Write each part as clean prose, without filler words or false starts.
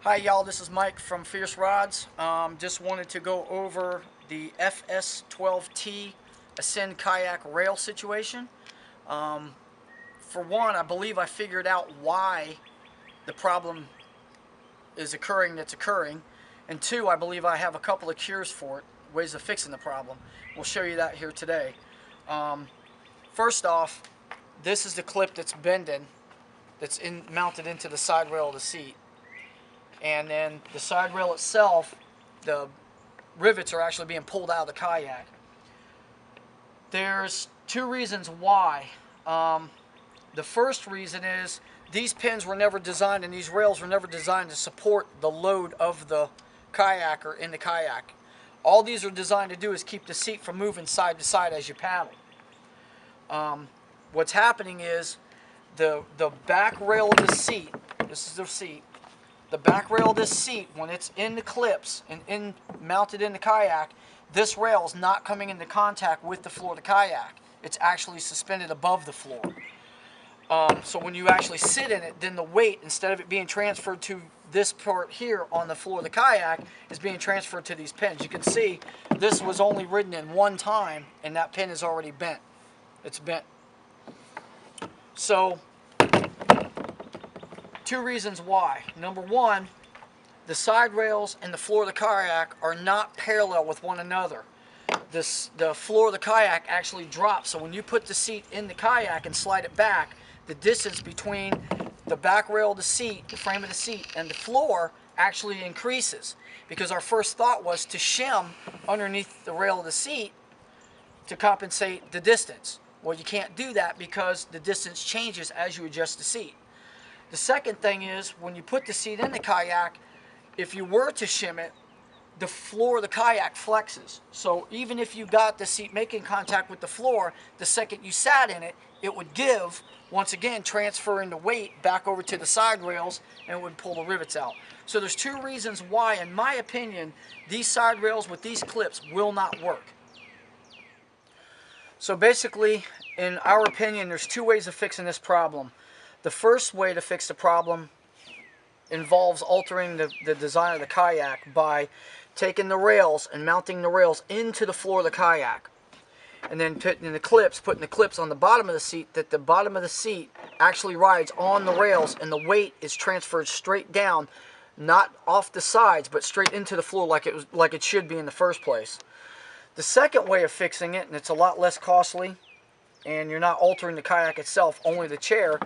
Hi y'all, this is Mike from Fierce Rods. Just wanted to go over the FS12T Ascend Kayak rail situation. For one, I believe I figured out why the problem is occurring that's occurring. And two, I believe I have a couple of cures for it, ways of fixing the problem. We'll show you that here today. First off, this is the clip that's bending, that's mounted into the side rail of the seat. And then the side rail itself, the rivets are actually being pulled out of the kayak. There's two reasons why. The first reason is these pins were never designed and these rails were never designed to support the load of the kayaker in the kayak. All these are designed to do is keep the seat from moving side to side as you paddle. What's happening is the back rail of the seat, this is the seat, the back rail of this seat, when it's in the clips and mounted in the kayak, this rail is not coming into contact with the floor of the kayak. It's actually suspended above the floor. So when you actually sit in it, then the weight, instead of it being transferred to this part here on the floor of the kayak, is being transferred to these pins. You can see this was only ridden in one time, and that pin is already bent. It's bent. So, two reasons why. Number one, the side rails and the floor of the kayak are not parallel with one another. The floor of the kayak actually drops, so when you put the seat in the kayak and slide it back, the distance between the back rail of the seat, the frame of the seat, and the floor actually increases. Because our first thought was to shim underneath the rail of the seat to compensate the distance. Well, you can't do that because the distance changes as you adjust the seat. The second thing is, when you put the seat in the kayak, if you were to shim it, the floor of the kayak flexes. So even if you got the seat making contact with the floor, the second you sat in it, it would give, once again, transferring the weight back over to the side rails, and it would pull the rivets out. So there's two reasons why, in my opinion, these side rails with these clips will not work. So basically, in our opinion, there's two ways of fixing this problem. The first way to fix the problem involves altering the design of the kayak by taking the rails and mounting the rails into the floor of the kayak. And then putting the clips on the bottom of the seat, that the bottom of the seat actually rides on the rails and the weight is transferred straight down, not off the sides, but straight into the floor like it should be in the first place. The second way of fixing it, and it's a lot less costly, and you're not altering the kayak itself, only the chair,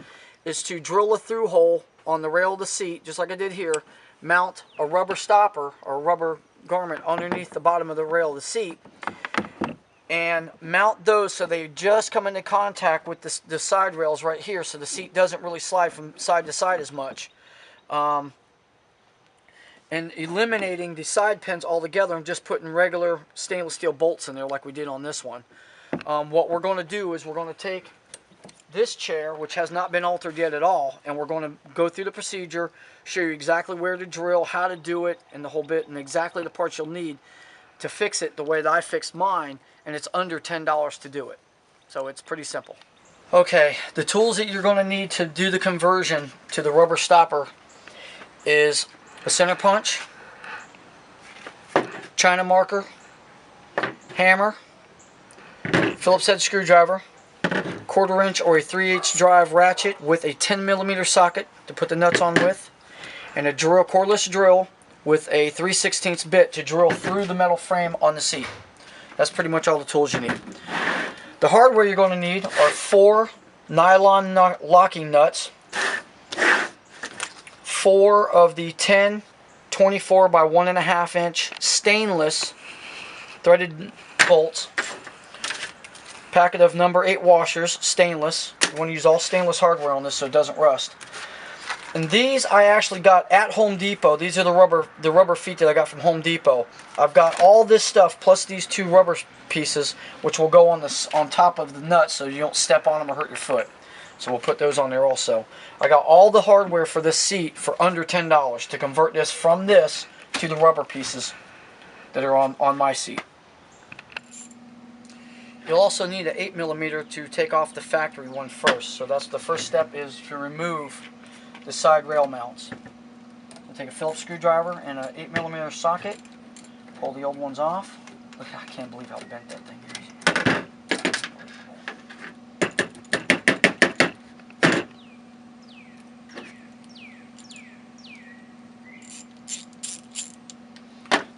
is to drill a through hole on the rail of the seat, just like I did here, mount a rubber stopper or rubber garment underneath the bottom of the rail of the seat, and mount those so they just come into contact with the side rails right here, so the seat doesn't really slide from side to side as much. And eliminating the side pins altogether and just putting regular stainless steel bolts in there like we did on this one. What we're going to do is we're going to take this chair, which has not been altered yet at all, and we're going to go through the procedure, show you exactly where to drill, how to do it, and the whole bit, and exactly the parts you'll need to fix it the way that I fixed mine, and it's under $10 to do it. So it's pretty simple. Okay, the tools that you're going to need to do the conversion to the rubber stopper is a center punch, China marker, hammer, Phillips head screwdriver, 1/4 inch or a 3/8 drive ratchet with a 10mm socket to put the nuts on with, and a cordless drill with a 3/16 bit to drill through the metal frame on the seat. That's pretty much all the tools you need. The hardware you're going to need are 4 nylon locking nuts, 4 of the 10 24 by 1.5 inch stainless threaded bolts, packet of number 8 washers, stainless. You want to use all stainless hardware on this so it doesn't rust. And these I actually got at Home Depot. These are the rubber feet that I got from Home Depot. I've got all this stuff plus these 2 rubber pieces, which will go on top of the nuts so you don't step on them or hurt your foot. So we'll put those on there also. I got all the hardware for this seat for under $10 to convert this from this to the rubber pieces that are on my seat. You'll also need an 8mm to take off the factory one first. So that's the first step, is to remove the side rail mounts. take a Phillips screwdriver and an 8mm socket, pull the old ones off. Look, I can't believe how bent that thing is.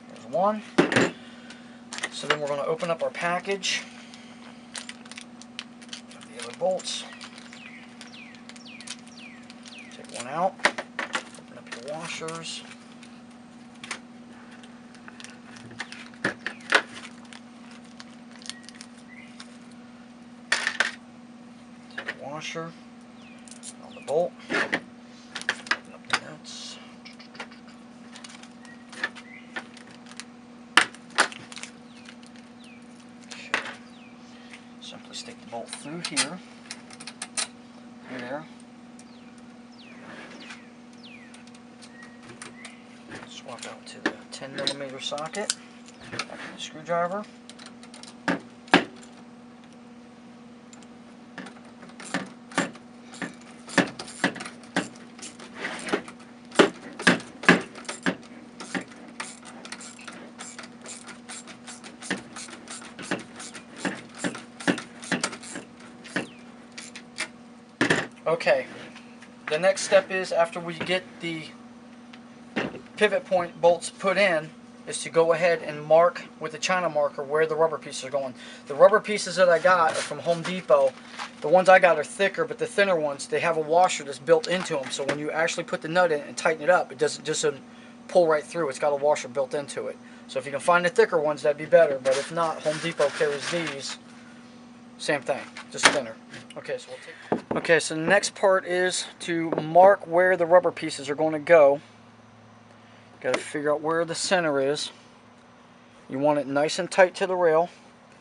There's one. So then we're going to open up our package of the other bolts. Take one out. Open up the washers. Washer on the bolt. Open up the nuts. Okay. Simply stick the bolt through here. Through there. Swap out to the 10mm socket. Back to the screwdriver. Okay, the next step is, after we get the pivot point bolts put in, is to go ahead and mark with the China marker where the rubber pieces are going. The rubber pieces that I got are from Home Depot. The ones I got are thicker, but the thinner ones, they have a washer that's built into them. So when you actually put the nut in and tighten it up, it doesn't pull right through. It's got a washer built into it. So if you can find the thicker ones, that'd be better. But if not, Home Depot carries these. Same thing, just thinner. Okay, so we'll take. Okay, so the next part is to mark where the rubber pieces are going to go. Got to figure out where the center is. You want it nice and tight to the rail.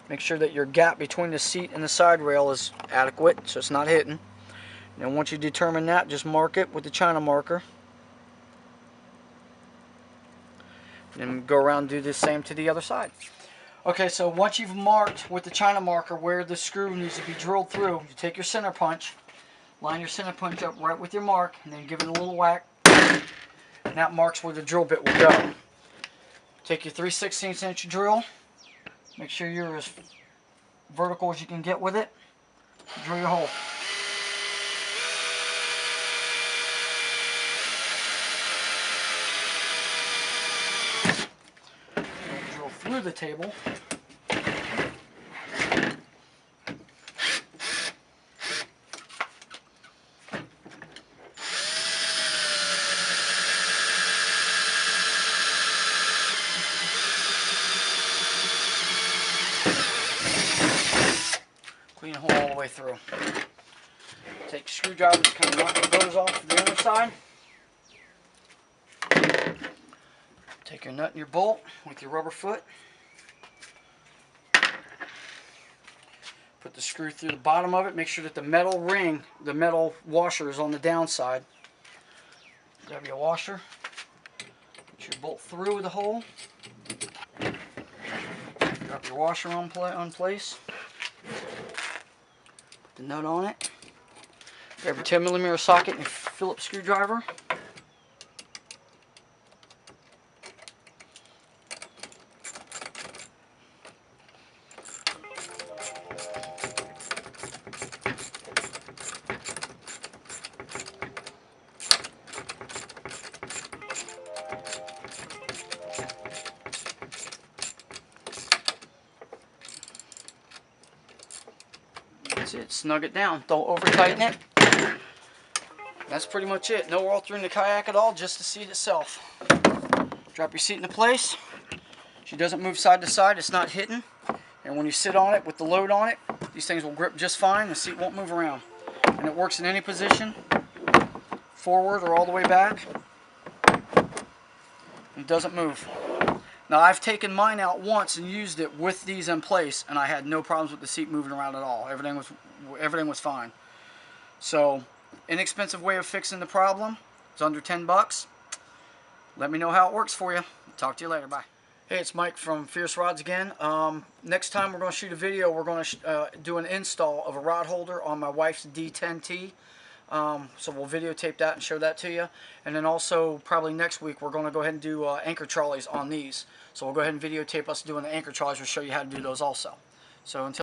Make sure that your gap between the seat and the side rail is adequate, so it's not hitting. And then once you determine that, just mark it with the China marker. And then go around and do the same to the other side. Okay, so once you've marked with the China marker where the screw needs to be drilled through, you take your center punch, line your center punch up right with your mark, and then give it a little whack, and that marks where the drill bit will go. Take your 3/16 inch drill, make sure you're as vertical as you can get with it, drill your hole. Drill through the table. Clean the hole all the way through. Take a screwdriver to kind of knock the bows off the other side. Take your nut and your bolt with your rubber foot. Put the screw through the bottom of it. Make sure that the metal ring, the metal washer, is on the downside. Grab your washer. Put your bolt through the hole. Drop your washer on place. Put the nut on it. Grab your 10mm socket and your Phillips screwdriver. That's it. Snug it down. Don't over tighten it. That's pretty much it. No altering the kayak at all, just the seat itself. Drop your seat into place. She doesn't move side to side. It's not hitting. And when you sit on it with the load on it, these things will grip just fine. The seat won't move around. And it works in any position, forward or all the way back. It doesn't move. Now, I've taken mine out once and used it with these in place, and I had no problems with the seat moving around at all. Everything was fine. So, inexpensive way of fixing the problem. It's under 10 bucks. Let me know how it works for you. Talk to you later. Bye. Hey, it's Mike from Fierce Rods again. Next time we're going to shoot a video, we're going to do an install of a rod holder on my wife's D10T. So we'll videotape that and show that to you. And then also probably next week we're going to go ahead and do anchor trolleys on these. So we'll go ahead and videotape us doing the anchor trolleys. We'll show you how to do those also. So until